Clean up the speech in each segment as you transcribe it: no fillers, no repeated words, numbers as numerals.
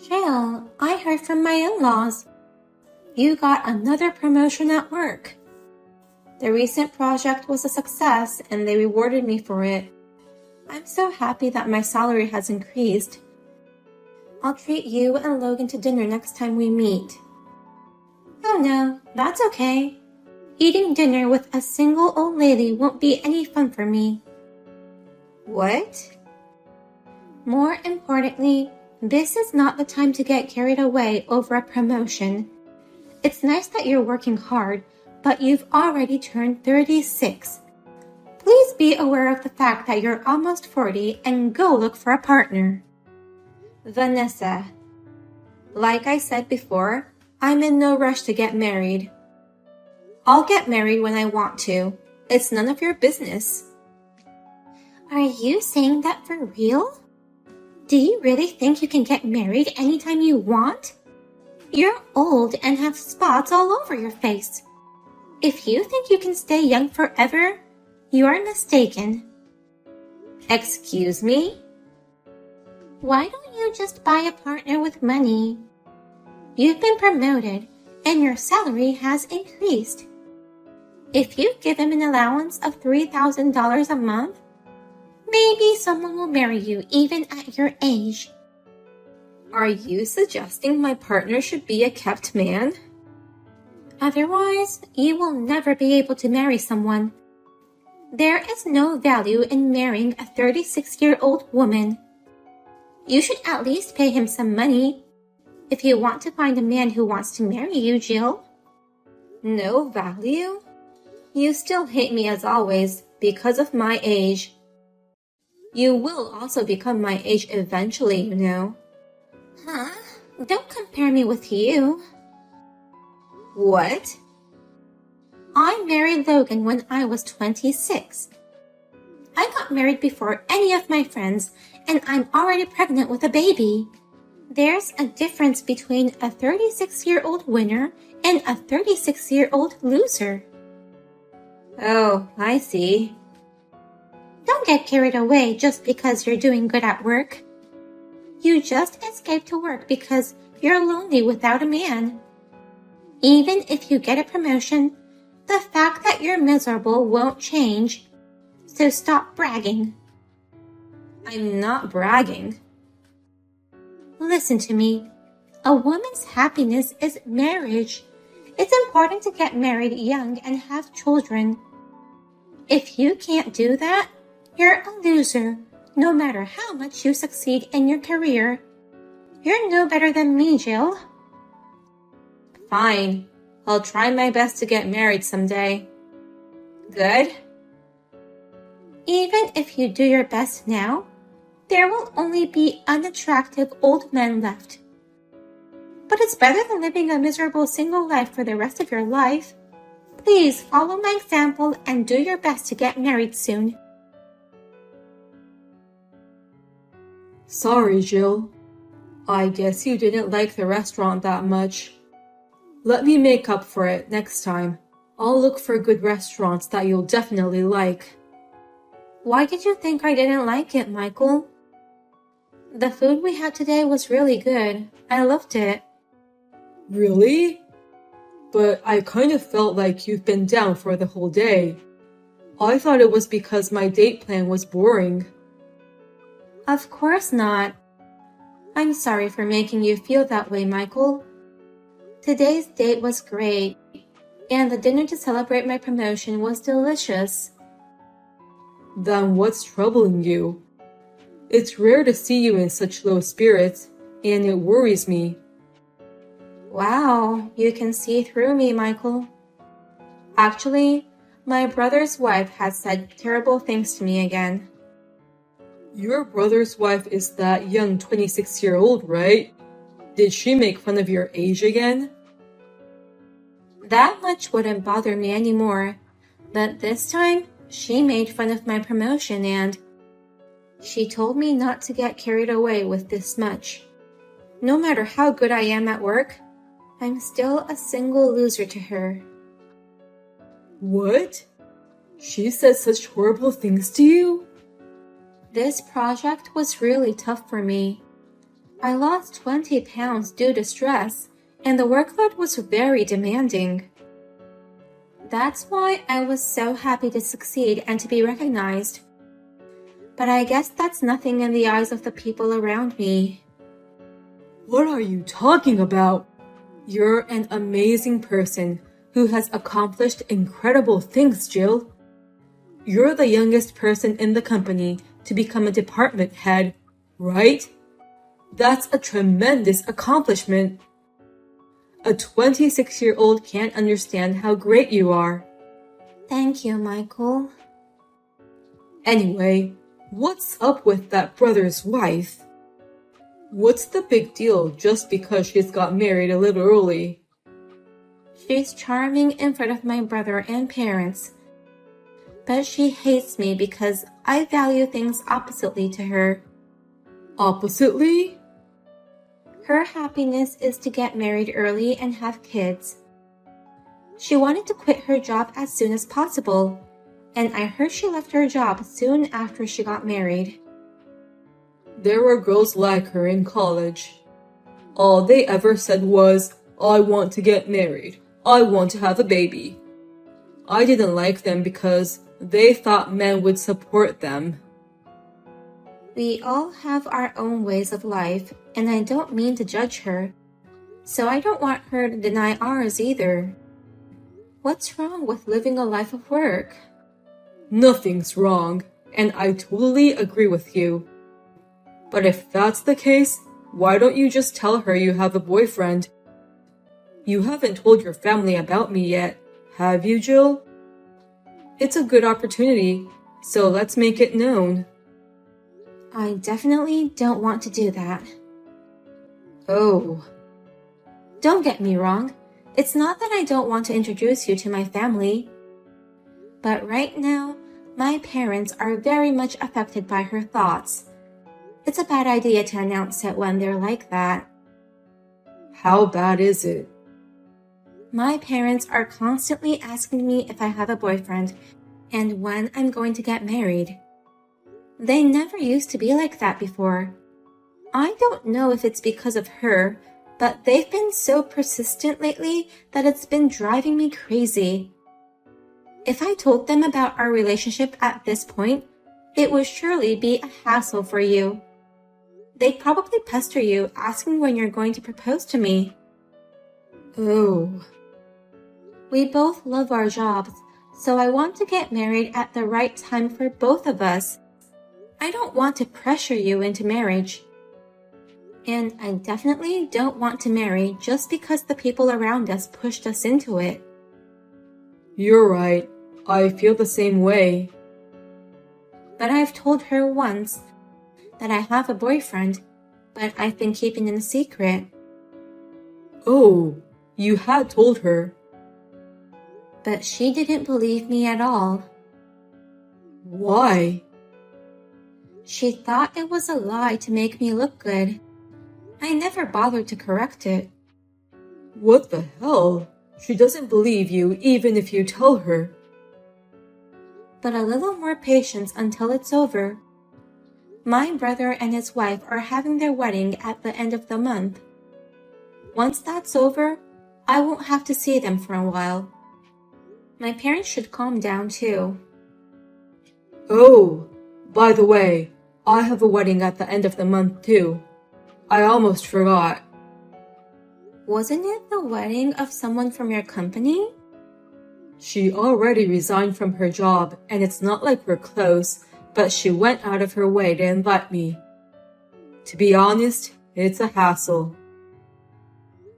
Jill, I heard from my in-laws. You got another promotion at work. The recent project was a success and they rewarded me for it. I'm so happy that my salary has increased. I'll treat you and Logan to dinner next time we meet. Oh no, that's okay. Eating dinner with a single old lady won't be any fun for me. What? More importantly, this is not the time to get carried away over a promotion. It's nice that you're working hard, but you've already turned 36. Please be aware of the fact that you're almost 40 and go look for a partner. Vanessa, like I said before, I'm in no rush to get married. I'll get married when I want to. It's none of your business. Are you saying that for real? Do you really think you can get married anytime you want? You're old and have spots all over your face. If you think you can stay young forever, you are mistaken. Excuse me? Why don't you just buy a partner with money? You've been promoted and your salary has increased. If you give him an allowance of $3,000 a month, maybe someone will marry you even at your age. Are you suggesting my partner should be a kept man? Otherwise, you will never be able to marry someone. There is no value in marrying a 36-year-old woman. You should at least pay him some money if you want to find a man who wants to marry you, Jill. No value? You still hate me as always because of my age. You will also become my age eventually, you know. Huh? Don't compare me with you. What? I married Logan when I was 26. I got married before any of my friends, and I'm already pregnant with a baby. There's a difference between a 36-year-old winner and a 36-year-old loser. Oh, I see. Don't get carried away just because you're doing good at work. You just escaped to work because you're lonely without a man. Even if you get a promotion, the fact that you're miserable won't change. So stop bragging. I'm not bragging. Listen to me. A woman's happiness is marriage. It's important to get married young and have children. If you can't do that, you're a loser, no matter how much you succeed in your career. You're no better than me, Jill. Fine. I'll try my best to get married someday. Good? Even if you do your best now, there will only be unattractive old men left. But it's better than living a miserable single life for the rest of your life. Please follow my example and do your best to get married soon. Sorry, Jill. I guess you didn't like the restaurant that much. Let me make up for it next time. I'll look for good restaurants that you'll definitely like. Why did you think I didn't like it, Michael? The food we had today was really good. I loved it. Really? But I kind of felt like you've been down for the whole day. I thought it was because my date plan was boring. Of course not. I'm sorry for making you feel that way, Michael. Today's date was great, and the dinner to celebrate my promotion was delicious. Then what's troubling you? It's rare to see you in such low spirits, and it worries me. Wow, you can see through me, Michael. Actually, my brother's wife has said terrible things to me again. Your brother's wife is that young 26-year-old, right? Did she make fun of your age again? That much wouldn't bother me anymore, but this time she made fun of my promotion and she told me not to get carried away with this much. No matter how good I am at work, I'm still a single loser to her. What? She said such horrible things to you? This project was really tough for me. I lost 20 pounds due to stress, and the workload was very demanding. That's why I was so happy to succeed and to be recognized. But I guess that's nothing in the eyes of the people around me. What are you talking about? You're an amazing person who has accomplished incredible things, Jill. You're the youngest person in the company to become a department head, right? That's a tremendous accomplishment. A 26-year-old can't understand how great you are. Thank you, Michael. Anyway, what's up with that brother's wife? What's the big deal just because she's got married a little early? She's charming in front of my brother and parents, but she hates me because I value things oppositely to her. Oppositely? Her happiness is to get married early and have kids. She wanted to quit her job as soon as possible, and I heard she left her job soon after she got married. There were girls like her in college. All they ever said was, I want to get married. I want to have a baby. I didn't like them because they thought men would support them. We all have our own ways of life, and I don't mean to judge her, so I don't want her to deny ours either. What's wrong with living a life of work? Nothing's wrong, and I totally agree with you. But if that's the case, why don't you just tell her you have a boyfriend? You haven't told your family about me yet, have you, Jill? It's a good opportunity, so let's make it known. I definitely don't want to do that. Oh. Don't get me wrong. It's not that I don't want to introduce you to my family. But right now, my parents are very much affected by her thoughts. It's a bad idea to announce it when they're like that. How bad is it? My parents are constantly asking me if I have a boyfriend and when I'm going to get married. They never used to be like that before. I don't know if it's because of her, but they've been so persistent lately that it's been driving me crazy. If I told them about our relationship at this point, it would surely be a hassle for you. They'd probably pester you asking when you're going to propose to me. Oh. We both love our jobs, so I want to get married at the right time for both of us. I don't want to pressure you into marriage. And I definitely don't want to marry just because the people around us pushed us into it. You're right. I feel the same way. But I've told her once that I have a boyfriend, but I've been keeping it a secret. Oh, you had told her. But she didn't believe me at all. Why? She thought it was a lie to make me look good. I never bothered to correct it. What the hell? She doesn't believe you even if you tell her. But a little more patience until it's over. My brother and his wife are having their wedding at the end of the month. Once that's over, I won't have to see them for a while. My parents should calm down too. Oh, by the way, I have a wedding at the end of the month too. I almost forgot. Wasn't it the wedding of someone from your company? She already resigned from her job, and it's not like we're close, but she went out of her way to invite me. To be honest, it's a hassle.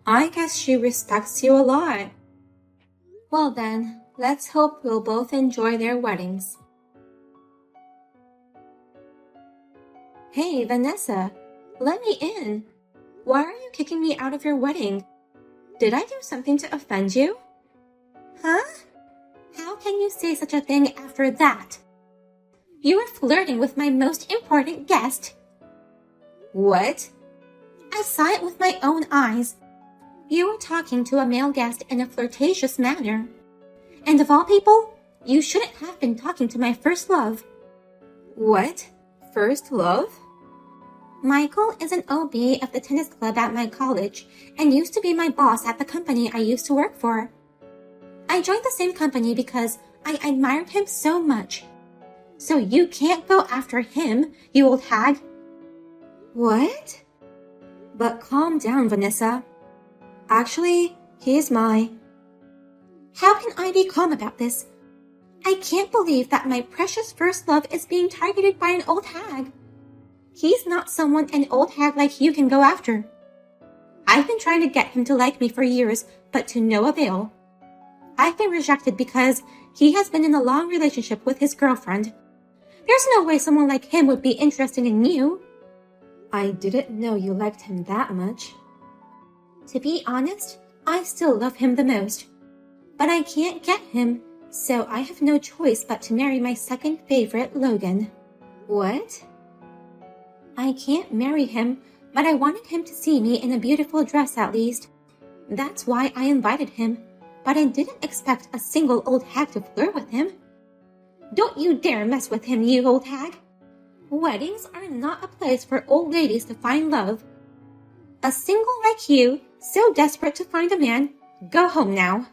I guess she respects you a lot. Well then, let's hope we'll both enjoy their weddings. Hey, Vanessa, let me in. Why are you kicking me out of your wedding? Did I do something to offend you? Huh? How can you say such a thing after that? You were flirting with my most important guest. What? I saw it with my own eyes. You were talking to a male guest in a flirtatious manner. And of all people, you shouldn't have been talking to my first love. What? First love? Michael is an OB of the tennis club at my college and used to be my boss at the company I used to work for. I joined the same company because I admired him so much. So you can't go after him, you old hag. What? But calm down, Vanessa. Actually, he's my... How can I be calm about this? I can't believe that my precious first love is being targeted by an old hag. He's not someone an old hag like you can go after. I've been trying to get him to like me for years, but to no avail. I've been rejected because he has been in a long relationship with his girlfriend. There's no way someone like him would be interested in you. I didn't know you liked him that much. To be honest, I still love him the most. But I can't get him, so I have no choice but to marry my second favorite, Logan. What? I can't marry him, but I wanted him to see me in a beautiful dress at least. That's why I invited him, but I didn't expect a single old hag to flirt with him. Don't you dare mess with him, you old hag. Weddings are not a place for old ladies to find love. A single like you, so desperate to find a man, go home now.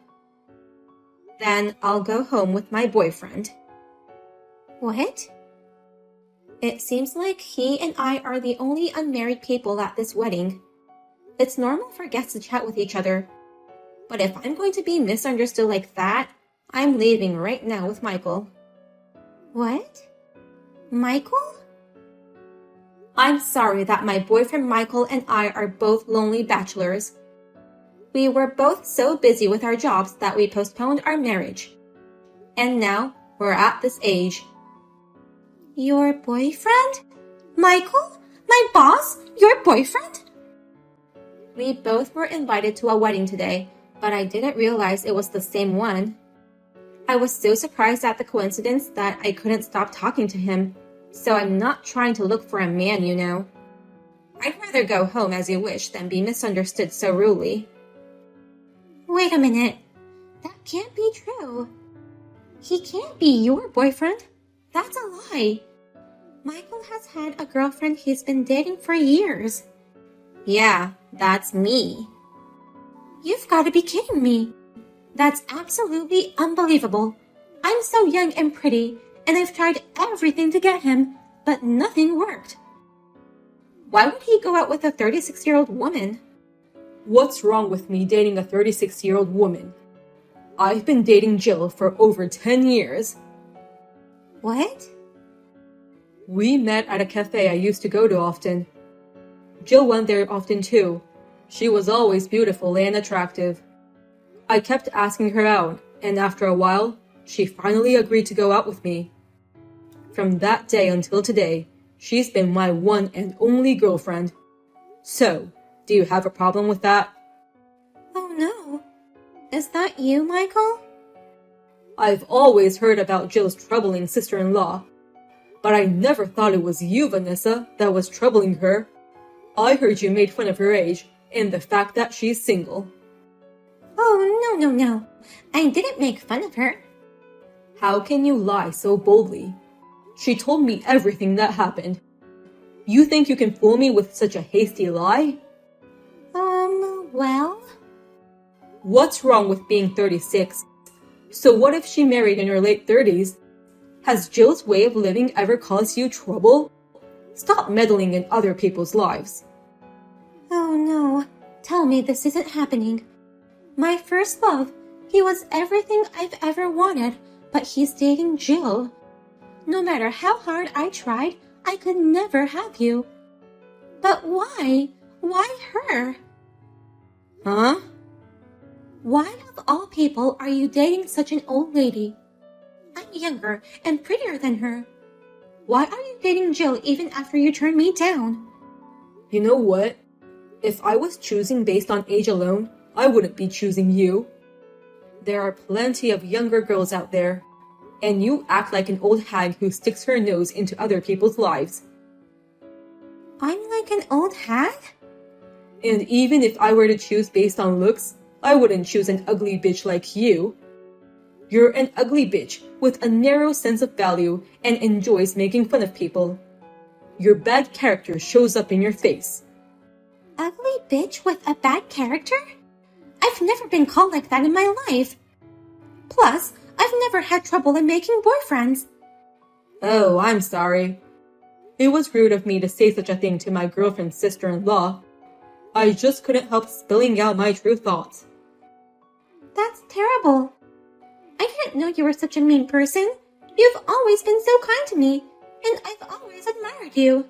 Then I'll go home with my boyfriend. What? It seems like he and I are the only unmarried people at this wedding. It's normal for guests to chat with each other. But if I'm going to be misunderstood like that, I'm leaving right now with Michael. What? Michael? I'm sorry that my boyfriend Michael and I are both lonely bachelors. We were both so busy with our jobs that we postponed our marriage. And now we're at this age. Your boyfriend? Michael? My boss? Your boyfriend? We both were invited to a wedding today, but I didn't realize it was the same one. I was so surprised at the coincidence that I couldn't stop talking to him, so I'm not trying to look for a man, you know. I'd rather go home as you wish than be misunderstood so rudely. Wait a minute. That can't be true. He can't be your boyfriend. That's a lie. Michael has had a girlfriend he's been dating for years. Yeah, that's me. You've got to be kidding me. That's absolutely unbelievable. I'm so young and pretty, and I've tried everything to get him, but nothing worked. Why would he go out with a 36-year-old woman? What's wrong with me dating a 36-year-old woman? I've been dating Jill for over 10 years. What? We met at a cafe I used to go to often. Jill went there often too. She was always beautiful and attractive. I kept asking her out, and after a while, she finally agreed to go out with me. From that day until today, she's been my one and only girlfriend. So, do you have a problem with that? Oh no. Is that you, Michael? I've always heard about Jill's troubling sister-in-law, but I never thought it was you, Vanessa, that was troubling her. I heard you made fun of her age and the fact that she's single. Oh, no. I didn't make fun of her. How can you lie so boldly? She told me everything that happened. You think you can fool me with such a hasty lie? Well? What's wrong with being 36? So what if she married in her late 30s? Has Jill's way of living ever caused you trouble? Stop meddling in other people's lives. Oh no, tell me this isn't happening. My first love, he was everything I've ever wanted, but he's dating Jill. No matter how hard I tried, I could never have you. But why? Why her? Huh? Why of all people are you dating such an old lady? I'm younger and prettier than her. Why are you dating Jill even after you turned me down? You know what? If I was choosing based on age alone, I wouldn't be choosing you. There are plenty of younger girls out there, and you act like an old hag who sticks her nose into other people's lives. I'm like an old hag? And even if I were to choose based on looks, I wouldn't choose an ugly bitch like you. You're an ugly bitch with a narrow sense of value and enjoys making fun of people. your bad character shows up in your face. Ugly bitch with a bad character? I've never been called like that in my life. Plus, I've never had trouble in making boyfriends. Oh, I'm sorry. It was rude of me to say such a thing to my girlfriend's sister-in-law. I just couldn't help spilling out my true thoughts. That's terrible. I didn't know you were such a mean person. You've always been so kind to me, and I've always admired you.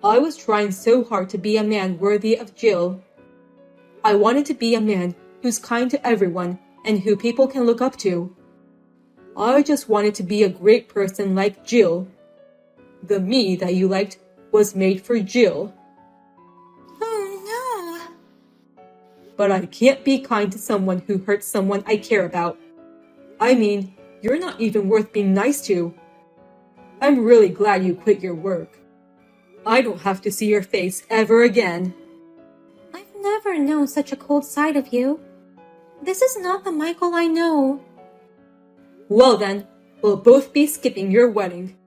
I was trying so hard to be a man worthy of Jill. I wanted to be a man who's kind to everyone and who people can look up to. I just wanted to be a great person like Jill. The me that you liked was made for Jill. Oh no. But I can't be kind to someone who hurts someone I care about. I mean, you're not even worth being nice to. I'm really glad you quit your work. I don't have to see your face ever again. I've never known such a cold side of you. This is not the Michael I know. Well then, we'll both be skipping your wedding.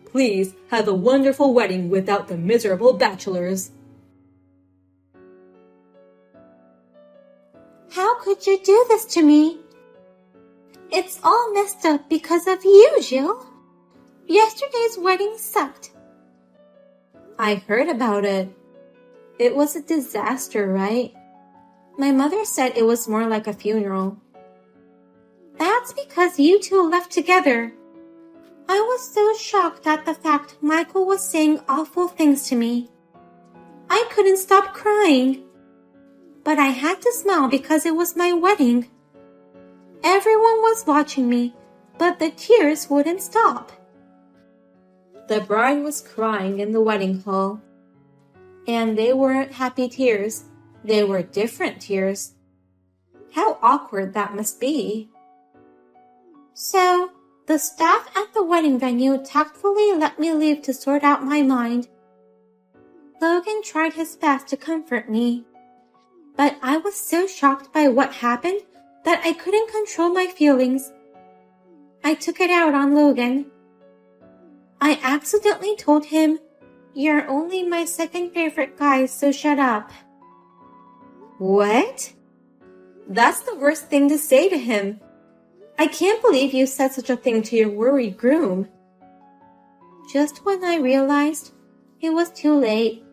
Please have a wonderful wedding without the miserable bachelors. How could you do this to me? It's all messed up because of you, Jill. Yesterday's wedding sucked. I heard about it. It was a disaster, right? My mother said it was more like a funeral. That's because you two left together. I was so shocked at the fact Michael was saying awful things to me. I couldn't stop crying. But I had to smile because it was my wedding. Everyone was watching me, but the tears wouldn't stop. The bride was crying in the wedding hall. And they weren't happy tears. They were different tears. How awkward that must be. So, the staff at the wedding venue tactfully let me leave to sort out my mind. Logan tried his best to comfort me. But I was so shocked by what happened that I couldn't control my feelings. I took it out on Logan. I accidentally told him, "You're only my second favorite guy, so shut up." What? That's the worst thing to say to him. I can't believe you said such a thing to your worried groom. Just when I realized it was too late.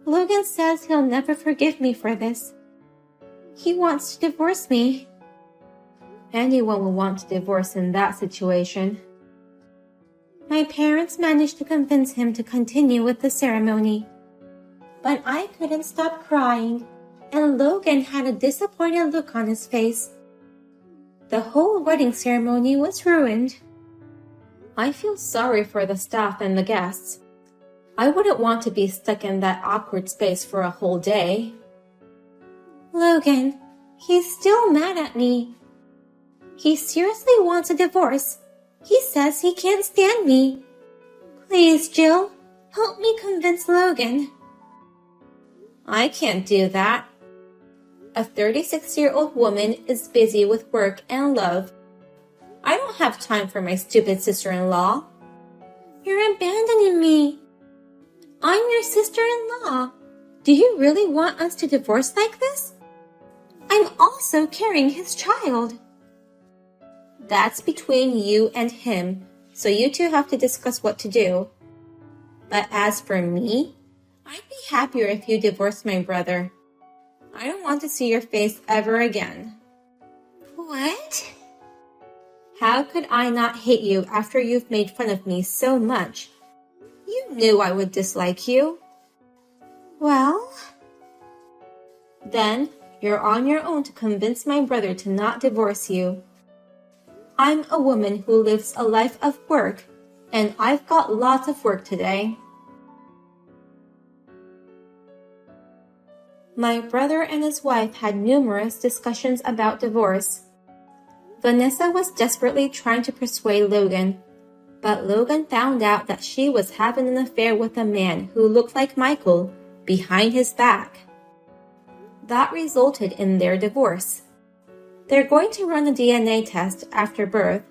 Logan says he'll never forgive me for this. He wants to divorce me. Anyone will want to divorce in that situation. My parents managed to convince him to continue with the ceremony. But I couldn't stop crying, and Logan had a disappointed look on his face. The whole wedding ceremony was ruined. I feel sorry for the staff and the guests. I wouldn't want to be stuck in that awkward space for a whole day. Logan, he's still mad at me. He seriously wants a divorce. He says he can't stand me. Please, Jill, help me convince Logan. I can't do that. A 36-year-old woman is busy with work and love. I don't have time for my stupid sister-in-law. You're abandoning me. I'm your sister-in-law. Do you really want us to divorce like this? I'm also carrying his child. That's between you and him, so you two have to discuss what to do. But as for me, I'd be happier if you divorced my brother. I don't want to see your face ever again. What? How could I not hate you after you've made fun of me so much? You knew I would dislike you. Well? Then you're on your own to convince my brother to not divorce you. I'm a woman who lives a life of work, and I've got lots of work today. My brother and his wife had numerous discussions about divorce. Vanessa was desperately trying to persuade Logan, but Logan found out that she was having an affair with a man who looked like Michael behind his back. That resulted in their divorce. They're going to run a DNA test after birth,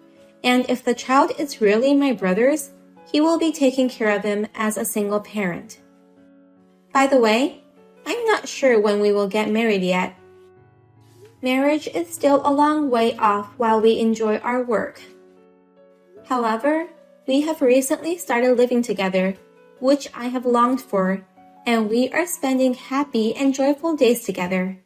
and if the child is really my brother's, he will be taking care of them as a single parent. By the way, I'm not sure when we will get married yet. Marriage is still a long way off while we enjoy our work. However, we have recently started living together, which I have longed for, and we are spending happy and joyful days together.